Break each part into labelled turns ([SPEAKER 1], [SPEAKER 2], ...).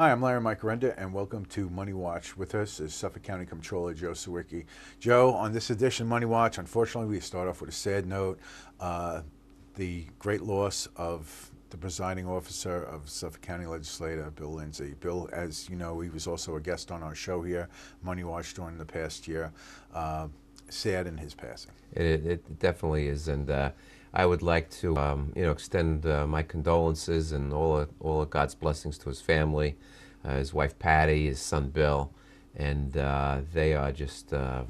[SPEAKER 1] Hi, I'm Larry Micarenda, and welcome to Money Watch. With us is Suffolk County Comptroller Joe Sawicki. Joe, on this edition of Money Watch, unfortunately, we start off with a sad note. The great loss of the presiding officer of Suffolk County Legislator, Bill Lindsay. Bill, as you know, he was also a guest on our show here, Money Watch, during the past year. Sad in his passing.
[SPEAKER 2] It definitely is, and I would like to, extend my condolences and all of God's blessings to his family, his wife Patty, his son Bill, and they are just a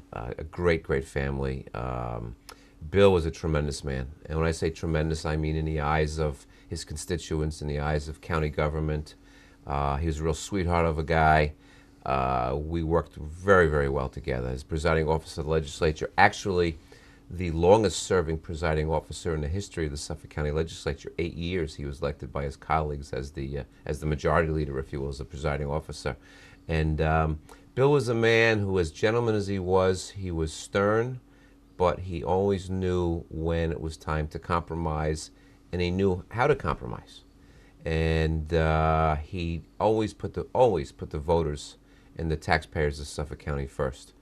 [SPEAKER 2] great family. Bill was a tremendous man, and when I say tremendous, I mean in the eyes of his constituents, in the eyes of county government. He was a real sweetheart of a guy. We worked very well together. As presiding officer of the legislature, actually the longest serving presiding officer in the history of the Suffolk County Legislature, 8 years. He was elected by his colleagues as the majority leader, if you will, as the presiding officer. And Bill was a man who, as gentleman as he was stern, but he always knew when it was time to compromise, and he knew how to compromise. And he always put the voters and the taxpayers of Suffolk County first.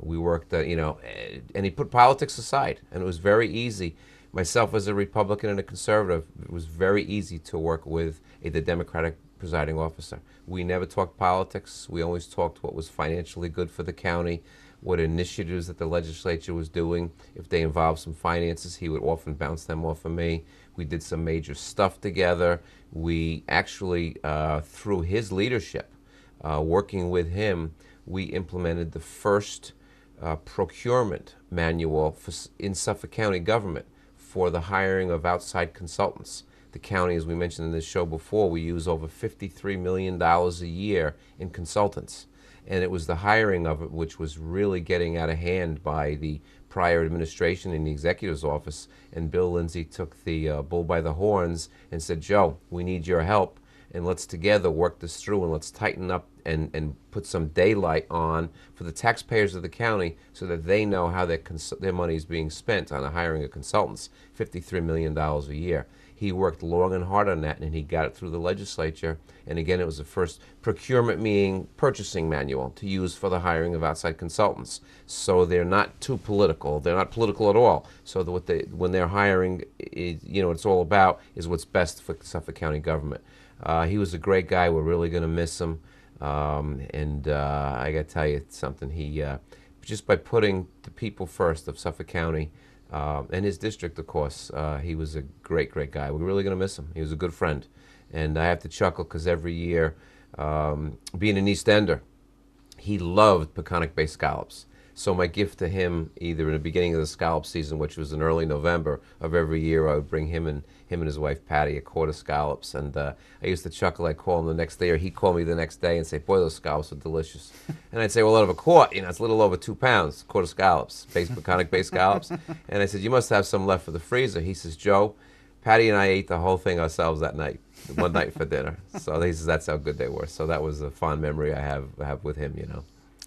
[SPEAKER 2] We worked, and he put politics aside, and it was very easy. Myself as a Republican and a conservative, it was very easy to work with the Democratic presiding officer. We never talked politics. We always talked what was financially good for the county, what initiatives that the legislature was doing. If they involved some finances, he would often bounce them off of me. We did some major stuff together. We actually, through his leadership, working with him, we implemented the first procurement manual in Suffolk County government for the hiring of outside consultants. The county, as we mentioned in this show before, we use over $53 million a year in consultants. And it was the hiring of it which was really getting out of hand by the prior administration in the executive's office. And Bill Lindsay took the bull by the horns and said, Joe, we need your help, and let's together work this through, and let's tighten up and put some daylight on for the taxpayers of the county so that they know how their money is being spent on the hiring of consultants, $53 million a year. He worked long and hard on that, and he got it through the legislature. And again, it was the first procurement, meaning purchasing manual to use for the hiring of outside consultants. So they're not too political. They're not political at all. So when they're hiring, it's all about is what's best for Suffolk County government. He was a great guy. We're really going to miss him. I got to tell you something. He just by putting the people first of Suffolk County, and his district, of course, he was a great guy. We're really going to miss him. He was a good friend. And I have to chuckle because every year, being an East Ender, he loved Peconic-based scallops. So my gift to him, either in the beginning of the scallop season, which was in early November of every year, I would bring him and his wife Patty a quart of scallops. And I used to chuckle. I'd call him the next day, or he'd call me the next day and say, boy, those scallops are delicious. And I'd say, well, out of a quart, it's a little over 2 pounds, quart of scallops, Peconic-based scallops. And I said, you must have some left for the freezer. He says, Joe, Patty and I ate the whole thing ourselves that night, one night for dinner. So he says that's how good they were. So that was a fond memory I have with him,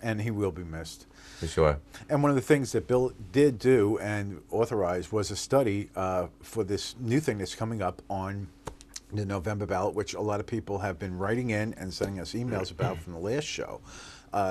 [SPEAKER 1] And he will be missed.
[SPEAKER 2] For sure.
[SPEAKER 1] And one of the things that Bill did do and authorized was a study for this new thing that's coming up on the November ballot, which a lot of people have been writing in and sending us emails about from the last show,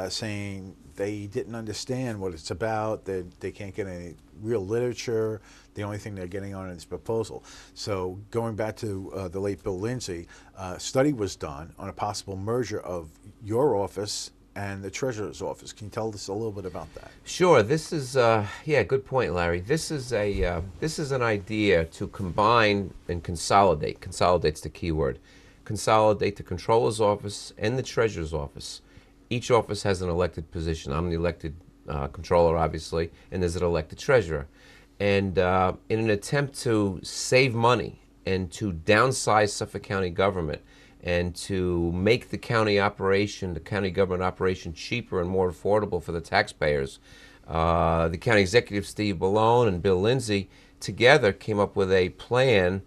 [SPEAKER 1] saying they didn't understand what it's about, that they can't get any real literature. The only thing they're getting on is proposal. So going back to the late Bill Lindsay, a study was done on a possible merger of your office and the Treasurer's office. Can you tell us a little bit about that?
[SPEAKER 2] Sure. This is good point, Larry. This is an idea to combine and consolidate. Consolidate's the key word. Consolidate the Controller's office and the Treasurer's office. Each office has an elected position. I'm the elected Controller, obviously, and there's an elected Treasurer. And in an attempt to save money and to downsize Suffolk County government, and to make the county government operation cheaper and more affordable for the taxpayers, the county executive, Steve Ballone, and Bill Lindsay together came up with a plan.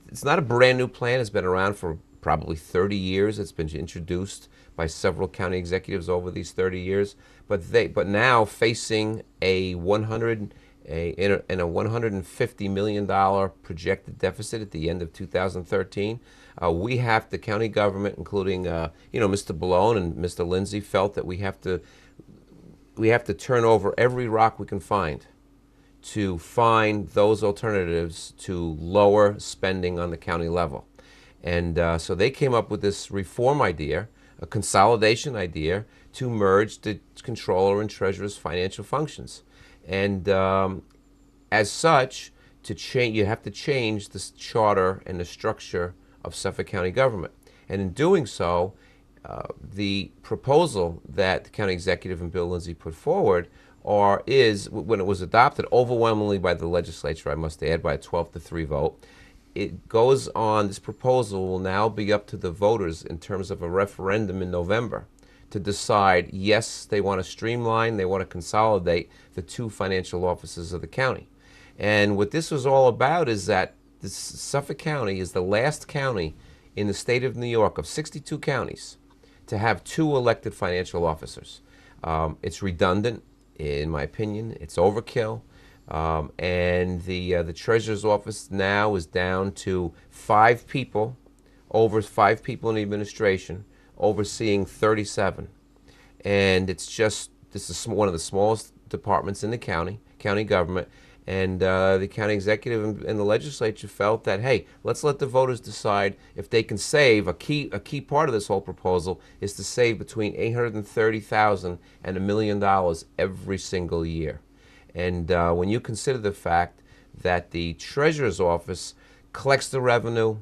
[SPEAKER 2] It's not a brand new plan. It's been around for probably 30 years. It's been introduced by several county executives over these 30 years. But now facing a in a $150 million projected deficit at the end of 2013. We have, the county government, including Mr. Ballone and Mr. Lindsay, felt that we have to turn over every rock we can find to find those alternatives to lower spending on the county level. And so they came up with this reform idea, a consolidation idea, to merge the controller and treasurer's financial functions. And as such, you have to change the charter and the structure of Suffolk County government. And in doing so, the proposal that the county executive and Bill Lindsay put forward is, when it was adopted overwhelmingly by the legislature, I must add, by a 12-3 vote, it goes on, this proposal will now be up to the voters in terms of a referendum in November to decide, yes, they want to streamline, they want to consolidate the two financial offices of the county. And what this was all about is that Suffolk County is the last county in the state of New York, of 62 counties, to have two elected financial officers. It's redundant, in my opinion. It's overkill. And the treasurer's office now is down to 5 people, over 5 people in the administration, overseeing 37. And this is one of the smallest departments in the county government. And the county executive and the legislature felt that, hey, let's let the voters decide if they can save. A key part of this whole proposal is to save between $830,000 and $1 million every single year. And when you consider the fact that the treasurer's office collects the revenue,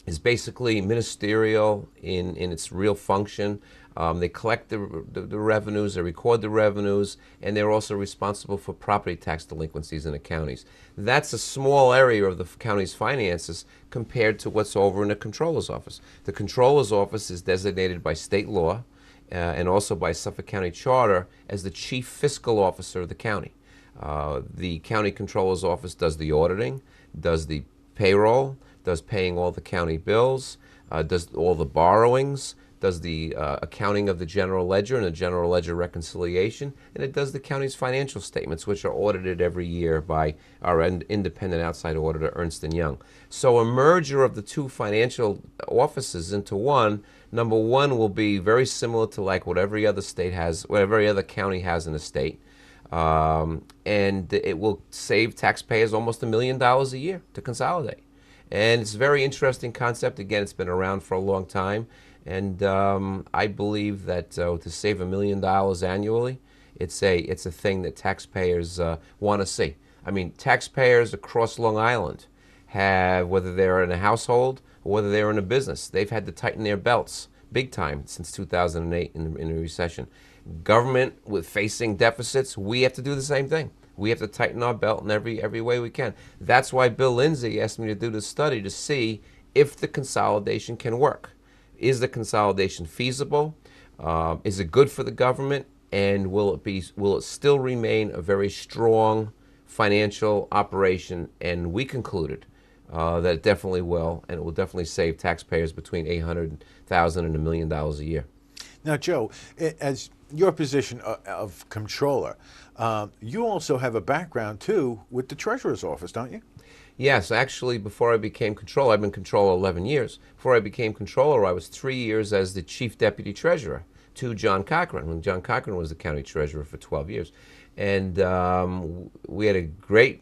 [SPEAKER 2] is basically ministerial in its real function. They collect the revenues, they record the revenues, and they're also responsible for property tax delinquencies in the counties. That's a small area of the county's finances compared to what's over in the controller's office. The controller's office is designated by state law and also by Suffolk County Charter as the chief fiscal officer of the county. The county controller's office does the auditing, does the payroll, does paying all the county bills, does all the borrowings, does the accounting of the general ledger and the general ledger reconciliation, and it does the county's financial statements, which are audited every year by our independent outside auditor, Ernst & Young. So a merger of the two financial offices into one, number one, will be very similar to like what every other state has, what every other county has in the state. And it will save taxpayers almost $1 million a year to consolidate. And it's a very interesting concept. Again, it's been around for a long time. And I believe that to save $1 million annually, it's a thing that taxpayers want to see. I mean, taxpayers across Long Island have, whether they're in a household or whether they're in a business, they've had to tighten their belts big time since 2008 in the recession. Government with facing deficits, we have to do the same thing. We have to tighten our belt in every way we can. That's why Bill Lindsay asked me to do this study to see if the consolidation can work. Is the consolidation feasible? Is it good for the government? And will it still remain a very strong financial operation? And we concluded that it definitely will, and it will definitely save taxpayers between $800,000 and $1 million a year.
[SPEAKER 1] Now, Joe, as your position of controller, you also have a background, too, with the treasurer's office, don't you?
[SPEAKER 2] Yes, actually, before I became controller, I've been controller 11 years. Before I became controller, I was 3 years as the chief deputy treasurer to John Cochran, when John Cochran was the county treasurer for 12 years. And we had a great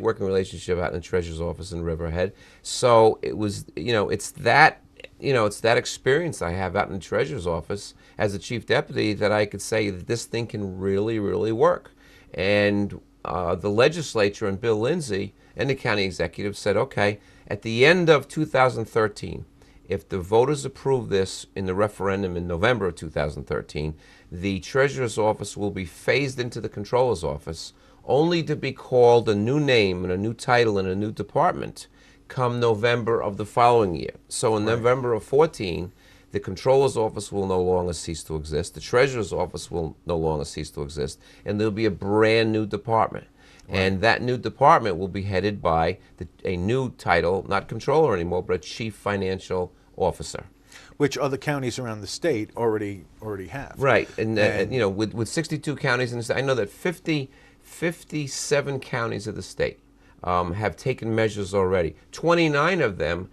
[SPEAKER 2] working relationship out in the treasurer's office in Riverhead. So it was, it's that experience I have out in the treasurer's office as a chief deputy that I could say that this thing can really, really work. And the legislature and Bill Lindsay and the county executive said, okay, at the end of 2013, if the voters approve this in the referendum in November of 2013, the treasurer's office will be phased into the controller's office, only to be called a new name and a new title and a new department come November of the following year. So in November of 14, the controller's office will no longer cease to exist. The treasurer's office will no longer cease to exist. And there'll be a brand new department. Right. And that new department will be headed by a new title, not controller anymore, but a chief financial officer.
[SPEAKER 1] Which other counties around the state already have.
[SPEAKER 2] Right. And with 62 counties in the state, I know that 50 57 counties of the state have taken measures already. 29 of them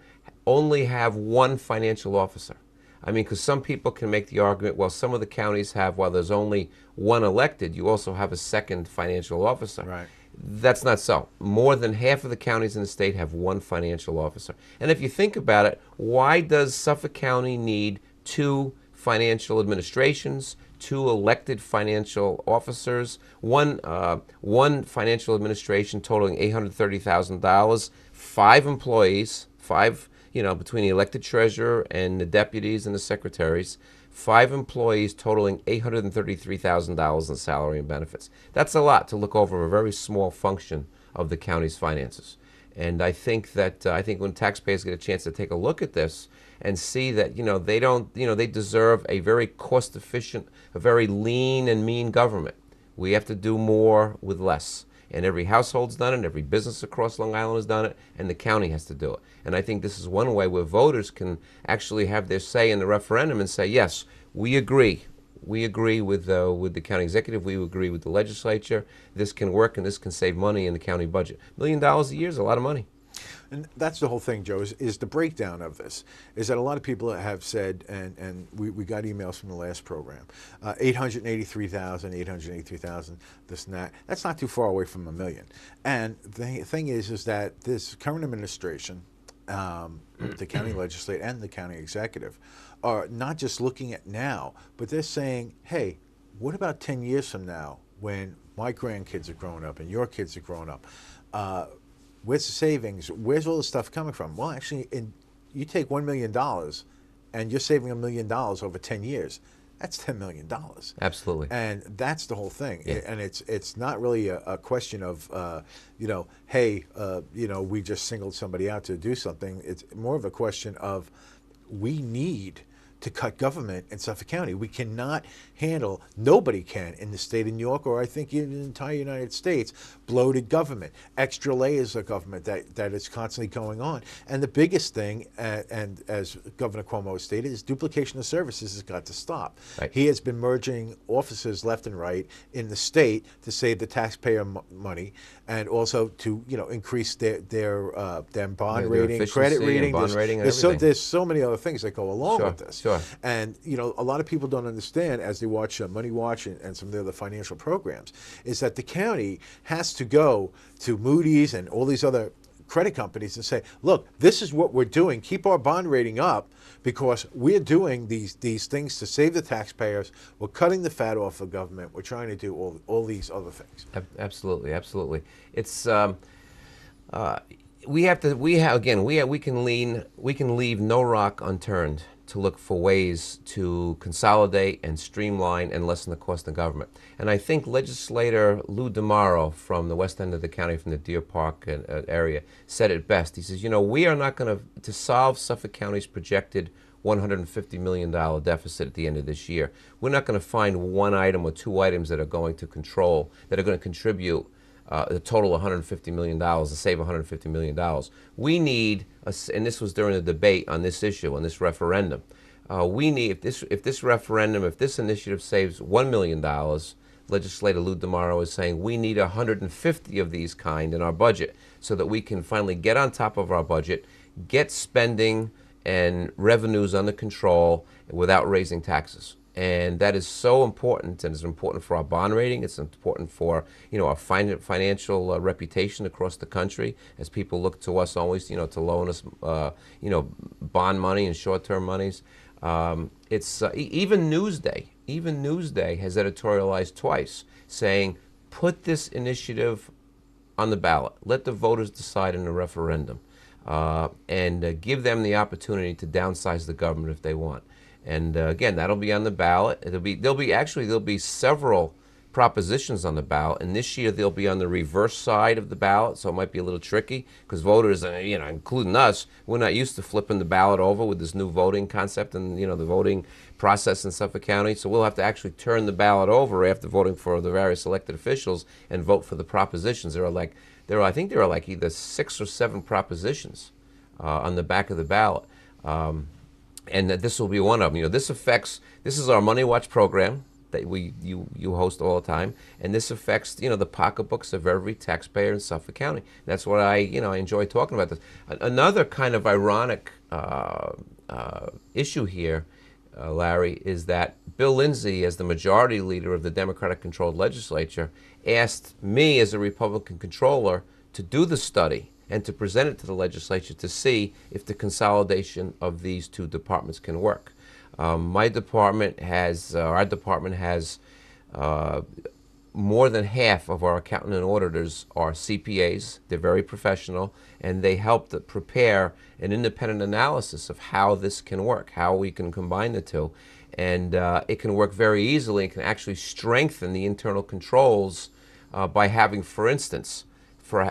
[SPEAKER 2] only have one financial officer. I mean, because some people can make the argument, well, some of the counties have, while there's only one elected, you also have a second financial officer.
[SPEAKER 1] Right.
[SPEAKER 2] That's not so. More than half of the counties in the state have one financial officer. And if you think about it, why does Suffolk County need two financial administrations, two elected financial officers, one financial administration totaling $830,000, five employees, between the elected treasurer and the deputies and the secretaries, five employees totaling $833,000 in salary and benefits. That's a lot to look over a very small function of the county's finances. And I think that when taxpayers get a chance to take a look at this and see that they deserve a very cost efficient, a very lean and mean government. We have to do more with less. And every household's done it, every business across Long Island has done it, and the county has to do it. And I think this is one way where voters can actually have their say in the referendum and say, yes, we agree. We agree with the county executive. We agree with the legislature. This can work and this can save money in the county budget. $1 million a year is a lot of money.
[SPEAKER 1] And that's the whole thing, Joe, is the breakdown of this, is that a lot of people have said, and we got emails from the last program, 883,000, this and that. That's not too far away from $1 million. And the thing is that this current administration, the county legislature and the county executive, are not just looking at now, but they're saying, hey, what about 10 years from now when my grandkids are growing up and your kids are growing up? Where's the savings? Where's all the stuff coming from? Well, actually, you take $1 million and you're saving $1 million over 10 years. That's $10 million.
[SPEAKER 2] Absolutely.
[SPEAKER 1] And that's the whole thing.
[SPEAKER 2] Yeah.
[SPEAKER 1] And it's not really a question of, hey, we just singled somebody out to do something. It's more of a question of we need to cut government in Suffolk County. We cannot handle, nobody can in the state of New York, or I think in the entire United States, bloated government, extra layers of government that is constantly going on. And the biggest thing, and as Governor Cuomo stated, is duplication of services has got to stop.
[SPEAKER 2] Right.
[SPEAKER 1] He has been merging offices left and right in the state to save the taxpayer money, and also to increase their bond rating, credit rating,
[SPEAKER 2] bond rating, and
[SPEAKER 1] there's so many other things that go along with this.
[SPEAKER 2] Sure.
[SPEAKER 1] And a lot of people don't understand, as they watch Money Watch and some of the other financial programs, is that the county has to go to Moody's and all these other credit companies and say, look, this is what we're doing. Keep our bond rating up because we're doing these things to save the taxpayers. We're cutting the fat off of government. We're trying to do all these other things.
[SPEAKER 2] Absolutely, absolutely. It's we can leave no rock unturned to look for ways to consolidate and streamline and lessen the cost of government. And I think legislator Lou DeMauro from the west end of the county, from the Deer Park area, said it best. He says, we are not going to solve Suffolk County's projected $150 million deficit at the end of this year. We're not going to find one item or two items that are going to contribute the total $150 million, to save $150 million. We need, and this was during the debate on this issue, on this referendum, we need, if this initiative saves $1 million, legislator Lou DeMauro is saying we need 150 of these kind in our budget so that we can finally get on top of our budget, get spending and revenues under control without raising taxes. And that is so important, and it's important for our bond rating. It's important for our financial reputation across the country, as people look to us always to loan us bond money and short-term monies. Even Newsday has editorialized twice saying, put this initiative on the ballot. Let the voters decide in a referendum, and give them the opportunity to downsize the government if they want. And again, that'll be on the ballot. There'll be several propositions on the ballot, and this year they'll be on the reverse side of the ballot, so it might be a little tricky because voters, including us, we're not used to flipping the ballot over with this new voting concept and the voting process in Suffolk County. So we'll have to actually turn the ballot over after voting for the various elected officials and vote for the propositions. I think there are like either 6 or 7 propositions on the back of the ballot. And that this will be one of them. This is our Money Watch program. that you host all the time, and this affects the pocketbooks of every taxpayer in Suffolk County. That's what I enjoy talking about this. Another kind of ironic issue here, Larry, is that Bill Lindsay, as the majority leader of the Democratic-controlled legislature, asked me as a Republican controller to do the study and to present it to the legislature to see if the consolidation of these two departments can work. Our department has more than half of our accountant and auditors are CPAs. They're very professional, and they help to prepare an independent analysis of how this can work, how we can combine the two. And it can work very easily. It can actually strengthen the internal controls by having, for instance,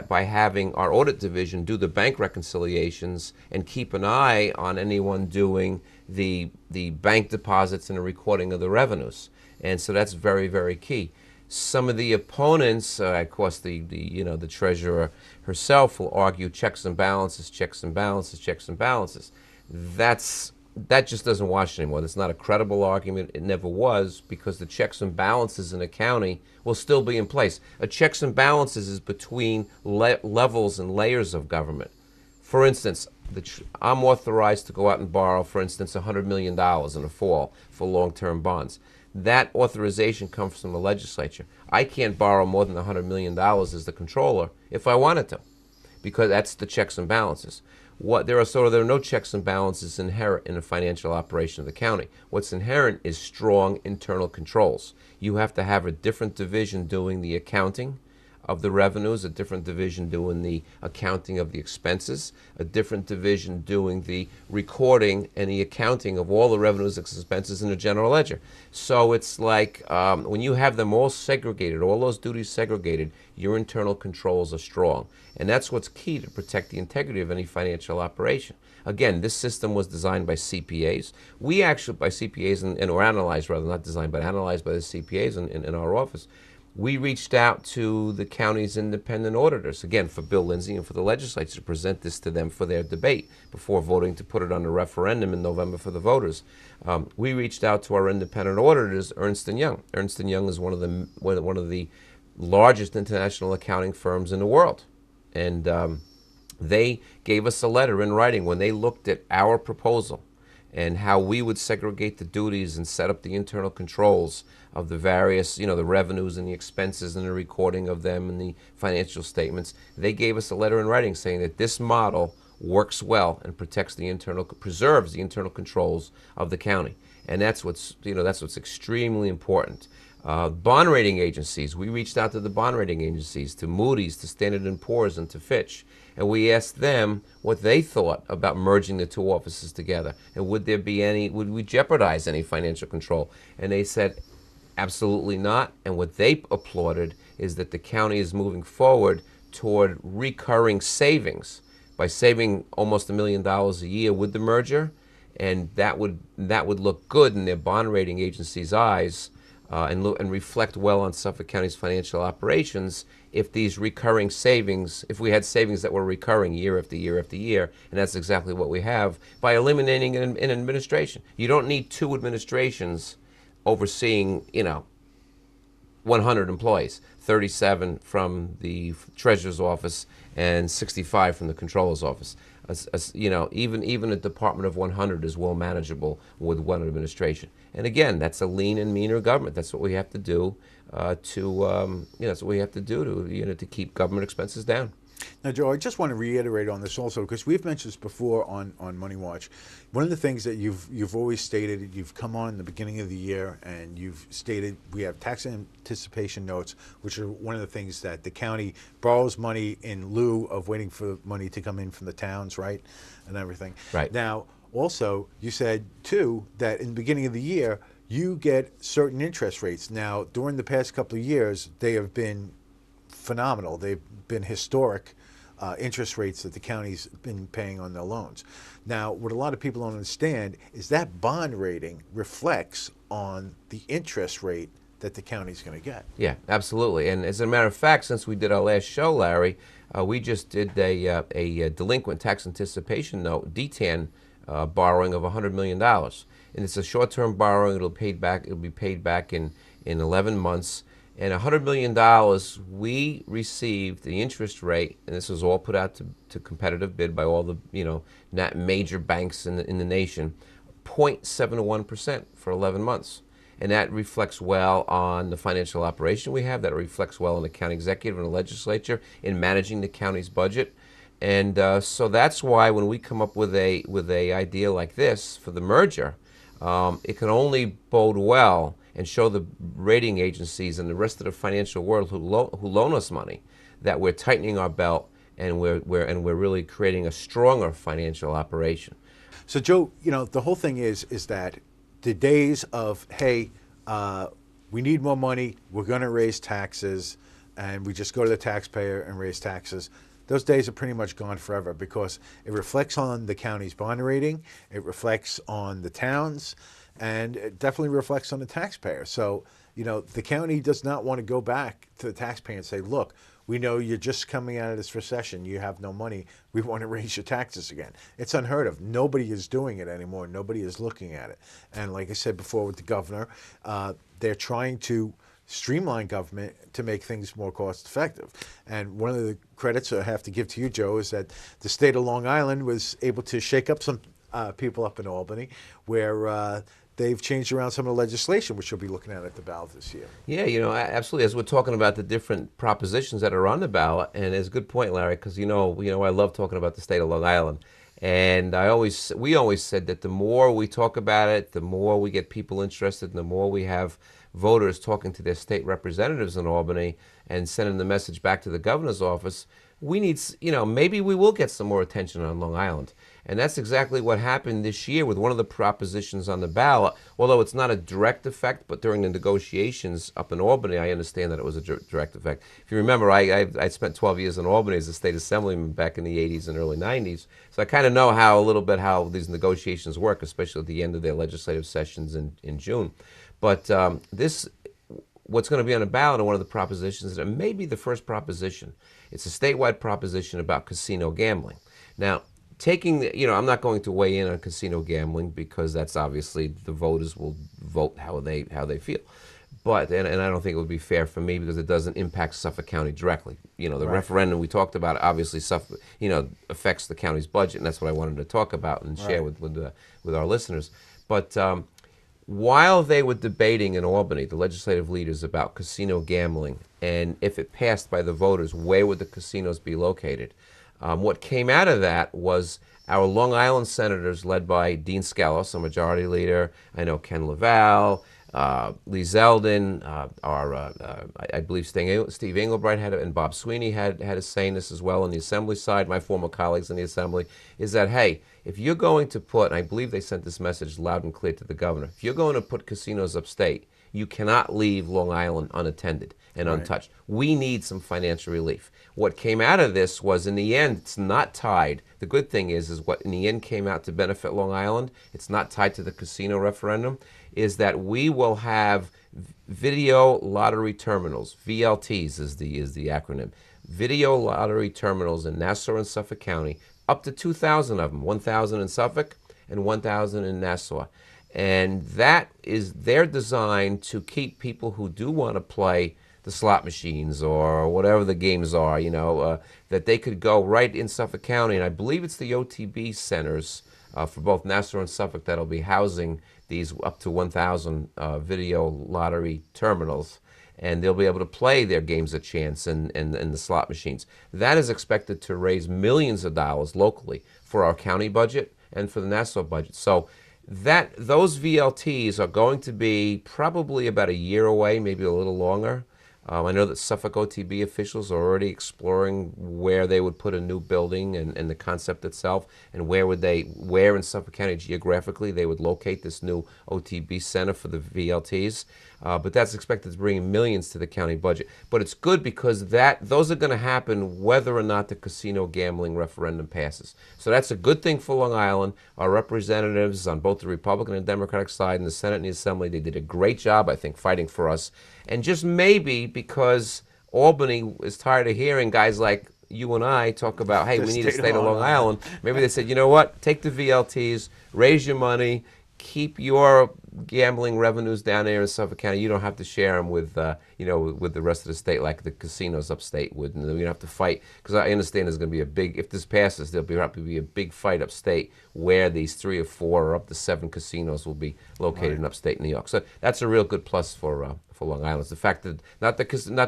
[SPEAKER 2] by having our audit division do the bank reconciliations and keep an eye on anyone doing the bank deposits and the recording of the revenues. And so that's very, very key. Some of the opponents, of course, the treasurer herself will argue checks and balances, checks and balances, checks and balances. That just doesn't wash anymore. That's not a credible argument. It never was, because the checks and balances in a county will still be in place. A checks and balances is between levels and layers of government. For instance, I'm authorized to go out and borrow, for instance, $100 million in the fall for long-term bonds. That authorization comes from the legislature. I can't borrow more than $100 million as the controller if I wanted to, because that's the checks and balances. There are no checks and balances inherent in the financial operation of the county. What's inherent is strong internal controls. You have to have a different division doing the accounting of the revenues, a different division doing the accounting of the expenses, a different division doing the recording and the accounting of all the revenues and expenses in the general ledger. So it's like when you have them all segregated, all those duties segregated, your internal controls are strong. And that's what's key to protect the integrity of any financial operation. Again, this system was designed by CPAs. We actually, by CPAs, or analyzed rather, not designed, but analyzed by the CPAs in our office. We reached out to the county's independent auditors, again, for Bill Lindsay and for the legislature, to present this to them for their debate before voting to put it on a referendum in November for the voters. We reached out to our independent auditors, Ernst & Young. Ernst & Young is one of the largest international accounting firms in the world. And they gave us a letter in writing when they looked at our proposal and how we would segregate the duties and set up the internal controls of the various, the revenues and the expenses and the recording of them and the financial statements. They gave us a letter in writing saying that this model works well and preserves the internal controls of the county. And that's what's extremely important. Bond rating agencies, we reached out to the bond rating agencies, to Moody's, to Standard & Poor's, and to Fitch, and we asked them what they thought about merging the two offices together, and would we jeopardize any financial control? And they said, absolutely not. And what they applauded is that the county is moving forward toward recurring savings by saving almost $1 million a year with the merger, and that would look good in their bond rating agencies' eyes. And reflect well on Suffolk County's financial operations if these recurring savings, if we had savings that were recurring year after year after year, and that's exactly what we have by eliminating an administration. You don't need two administrations overseeing, 100 employees, 37 from the treasurer's office and 65 from the controller's office. Even a department of 100 is well manageable with one administration. And again, that's a lean and meaner government. That's what we have to do to keep government expenses down.
[SPEAKER 1] Now, Joe, I just want to reiterate on this also, because we've mentioned this before on Money Watch. One of the things that you've always stated, you've come on in the beginning of the year and you've stated we have tax anticipation notes, which are one of the things that the county borrows money in lieu of waiting for money to come in from the towns, right, and everything.
[SPEAKER 2] Right.
[SPEAKER 1] Now, also, you said, too, that in the beginning of the year, you get certain interest rates. Now, during the past couple of years, they have been phenomenal. They've been historic interest rates that the county's been paying on their loans. Now, what a lot of people don't understand is that bond rating reflects on the interest rate that the county's going to get.
[SPEAKER 2] Yeah, absolutely. And as a matter of fact, since we did our last show, Larry, we just did a delinquent tax anticipation note, DTAN, borrowing of $100 million. And it's a short-term borrowing. It'll be paid back in in 11 months. And $100 million, we received the interest rate, and this was all put out to competitive bid by all the major banks in the nation, 0.71% for 11 months. And that reflects well on the financial operation we have. That reflects well on the county executive and the legislature in managing the county's budget. And so that's why when we come up with a idea like this for the merger, it can only bode well and show the rating agencies and the rest of the financial world who loan us money that we're tightening our belt and we're really creating a stronger financial operation.
[SPEAKER 1] So, Joe, the whole thing is that the days of, hey, we need more money, we're going to raise taxes, and we just go to the taxpayer and raise taxes, those days are pretty much gone forever, because it reflects on the county's bond rating, it reflects on the towns, and it definitely reflects on the taxpayer. So, the county does not want to go back to the taxpayer and say, look, we know you're just coming out of this recession, you have no money, we want to raise your taxes again. It's unheard of. Nobody is doing it anymore. Nobody is looking at it. And like I said before with the governor, they're trying to streamline government to make things more cost effective. And one of the credits I have to give to you, Joe, is that the state of Long Island was able to shake up some people up in Albany, where they've changed around some of the legislation, which you'll be looking at the ballot this year.
[SPEAKER 2] Yeah, absolutely. As we're talking about the different propositions that are on the ballot, and it's a good point, Larry, because I love talking about the state of Long Island. And we always said that the more we talk about it, the more we get people interested, and the more we have voters talking to their state representatives in Albany and sending the message back to the governor's office, we need, maybe we will get some more attention on Long Island. And that's exactly what happened this year with one of the propositions on the ballot, although it's not a direct effect, but during the negotiations up in Albany, I understand that it was a direct effect. If you remember, I spent 12 years in Albany as a state assemblyman back in the 80s and early 90s, so I kind of know a little bit how these negotiations work, especially at the end of their legislative sessions in June. But what's going to be on the ballot, and one of the propositions, that may be the first proposition. It's a statewide proposition about casino gambling. Now, I'm not going to weigh in on casino gambling, because that's obviously the voters will vote how they feel. But and I don't think it would be fair for me, because it doesn't impact Suffolk County directly. The right. Referendum we talked about obviously affects the county's budget, and that's what I wanted to talk about and share with our listeners. But while they were debating in Albany, the legislative leaders, about casino gambling, and if it passed by the voters, where would the casinos be located? What came out of that was our Long Island senators, led by Dean Skelos, a majority leader. I know Ken Laval, Lee Zeldin, I believe Steve Englebright and Bob Sweeney had a say in this as well on the assembly side, my former colleagues in the assembly, is that, hey, if you're going to put, and I believe they sent this message loud and clear to the governor, if you're going to put casinos upstate, you cannot leave Long Island unattended and untouched. We need some financial relief. What came out of this was, in the end, it's not tied. The good thing is what in the end came out to benefit Long Island, it's not tied to the casino referendum, is that we will have video lottery terminals. VLTs is the acronym. Video lottery terminals in Nassau and Suffolk County, up to 2,000 of them, 1,000 in Suffolk and 1,000 in Nassau. And they're designed to keep people who do want to play the slot machines or whatever the games are, that they could go right in Suffolk County. And I believe it's the OTB centers for both Nassau and Suffolk that'll be housing these up to 1,000 video lottery terminals. And they'll be able to play their games of chance and the slot machines. That is expected to raise millions of dollars locally for our county budget and for the Nassau budget. So those VLTs are going to be probably about a year away, maybe a little longer. I know that Suffolk OTB officials are already exploring where they would put a new building and the concept itself, and where in Suffolk County geographically they would locate this new OTB center for the VLTs. But that's expected to bring millions to the county budget. But it's good, because those are going to happen whether or not the casino gambling referendum passes. So that's a good thing for Long Island. Our representatives on both the Republican and Democratic side in the Senate and the Assembly, they did a great job, I think, fighting for us. And just maybe because Albany is tired of hearing guys like you and I talk about, hey, we need a state of Long Island. Maybe they said, you know what, take the VLTs, raise your money, keep your gambling revenues down there in Suffolk County, you don't have to share them with, with the rest of the state like the casinos upstate would. And you don't have to fight, because I understand there's going to be a big, if this passes, there'll probably be a big fight upstate where these 3 or 4 or up to 7 casinos will be located in upstate New York. So that's a real good plus for Long Island. It's the fact that not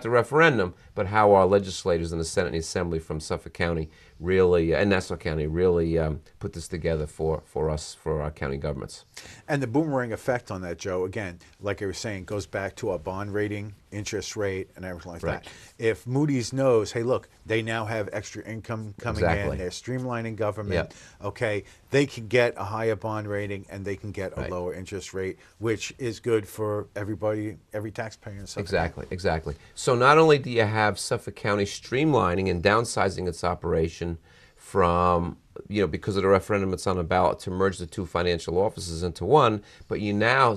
[SPEAKER 2] the referendum, but how our legislators in the Senate and the Assembly from Suffolk County really, and Nassau County really put this together for us, for our county governments.
[SPEAKER 1] And the boomerang effect on that, Joe, again, like I was saying, goes back to our bond rating, interest rate, and everything like
[SPEAKER 2] Right.
[SPEAKER 1] that. If Moody's knows, hey, look, they now have extra income coming
[SPEAKER 2] Exactly.
[SPEAKER 1] in, they're streamlining government,
[SPEAKER 2] Yep.
[SPEAKER 1] okay, they can get a higher bond rating and they can get a
[SPEAKER 2] Right.
[SPEAKER 1] lower interest rate, which is good for everybody, every taxpayer in Suffolk.
[SPEAKER 2] Exactly. So not only do you have Suffolk County streamlining and downsizing its operation from, because of the referendum it's on the ballot to merge the 2 financial offices into one, but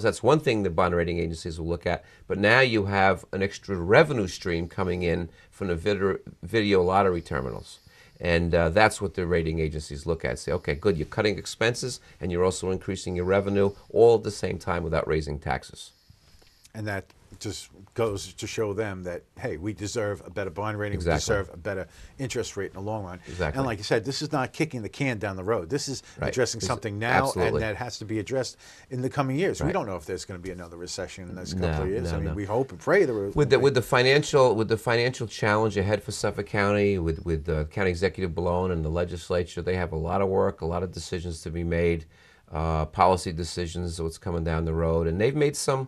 [SPEAKER 2] that's one thing the bond rating agencies will look at, but now you have an extra revenue stream coming in from the video lottery terminals. And that's what the rating agencies look at. Say, okay, good, you're cutting expenses and you're also increasing your revenue all at the same time without raising taxes.
[SPEAKER 1] And that just goes to show them that, hey, we deserve a better bond rating,
[SPEAKER 2] Exactly.
[SPEAKER 1] we deserve a better interest rate in the long run.
[SPEAKER 2] Exactly.
[SPEAKER 1] And like you said, this is not kicking the can down the road. This is
[SPEAKER 2] Right.
[SPEAKER 1] addressing
[SPEAKER 2] This is-
[SPEAKER 1] something now,
[SPEAKER 2] absolutely.
[SPEAKER 1] and that has to be addressed in the coming years. We
[SPEAKER 2] Right.
[SPEAKER 1] don't know if there's going to be another recession in the next
[SPEAKER 2] No,
[SPEAKER 1] couple of years.
[SPEAKER 2] no,
[SPEAKER 1] I mean,
[SPEAKER 2] no.
[SPEAKER 1] we hope and pray there will
[SPEAKER 2] With
[SPEAKER 1] be.
[SPEAKER 2] the financial challenge ahead for Suffolk County, with the county executive below and the legislature, they have a lot of work, a lot of decisions to be made, policy decisions, what's coming down the road, and they've made some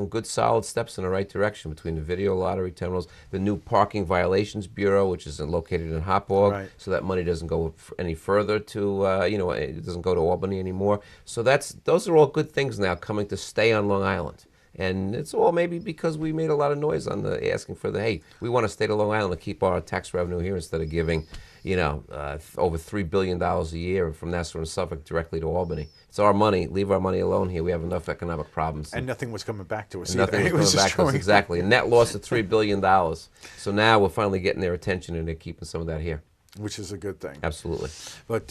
[SPEAKER 2] good solid steps in the right direction between the video lottery terminals, the new parking violations bureau, which is located in Hopog,
[SPEAKER 1] Right.
[SPEAKER 2] so that money doesn't go any further to it doesn't go to Albany anymore. So those are all good things now coming to stay on Long Island. And it's all maybe because we made a lot of noise on asking for hey, we want to stay to Long Island to keep our tax revenue here instead of giving, over $3 billion a year from Nassau and Suffolk directly to Albany. It's our money. Leave our money alone here. We have enough economic problems.
[SPEAKER 1] And nothing was coming back to us
[SPEAKER 2] And nothing
[SPEAKER 1] either.
[SPEAKER 2] was coming back to us.
[SPEAKER 1] destroying-
[SPEAKER 2] Exactly. A net loss of $3 billion. So now we're finally getting their attention and they're keeping some of that here.
[SPEAKER 1] Which is a good thing.
[SPEAKER 2] Absolutely.
[SPEAKER 1] But,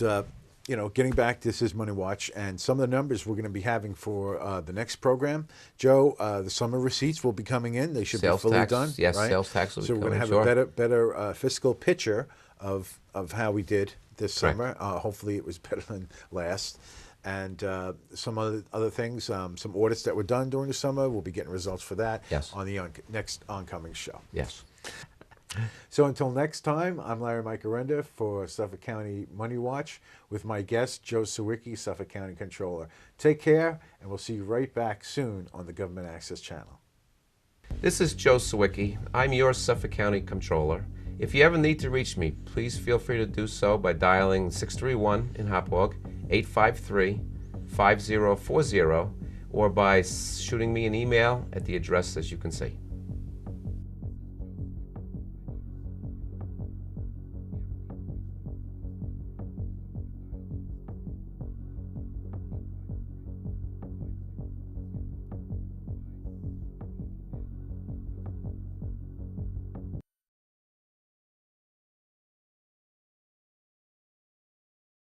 [SPEAKER 1] getting back, this is Money Watch, and some of the numbers we're going to be having for the next program. Joe, the summer receipts will be coming in. They should
[SPEAKER 2] Sales
[SPEAKER 1] be fully
[SPEAKER 2] tax,
[SPEAKER 1] done.
[SPEAKER 2] yes,
[SPEAKER 1] right?
[SPEAKER 2] sales tax will be
[SPEAKER 1] So we're going to
[SPEAKER 2] coming,
[SPEAKER 1] have
[SPEAKER 2] sure.
[SPEAKER 1] a better fiscal picture of how we did this
[SPEAKER 2] Correct.
[SPEAKER 1] summer. Hopefully it was better than last. And some other things, some audits that were done during the summer, we'll be getting results for that
[SPEAKER 2] Yes.
[SPEAKER 1] on the next oncoming show.
[SPEAKER 2] Yes.
[SPEAKER 1] So until next time, I'm Larry Mike Arenda for Suffolk County Money Watch with my guest, Joe Sawicki, Suffolk County Controller. Take care, and we'll see you right back soon on the Government Access Channel.
[SPEAKER 2] This is Joe Sawicki. I'm your Suffolk County Controller. If you ever need to reach me, please feel free to do so by dialing 631 in Hopog, 853-5040, or by shooting me an email at the address as you can see.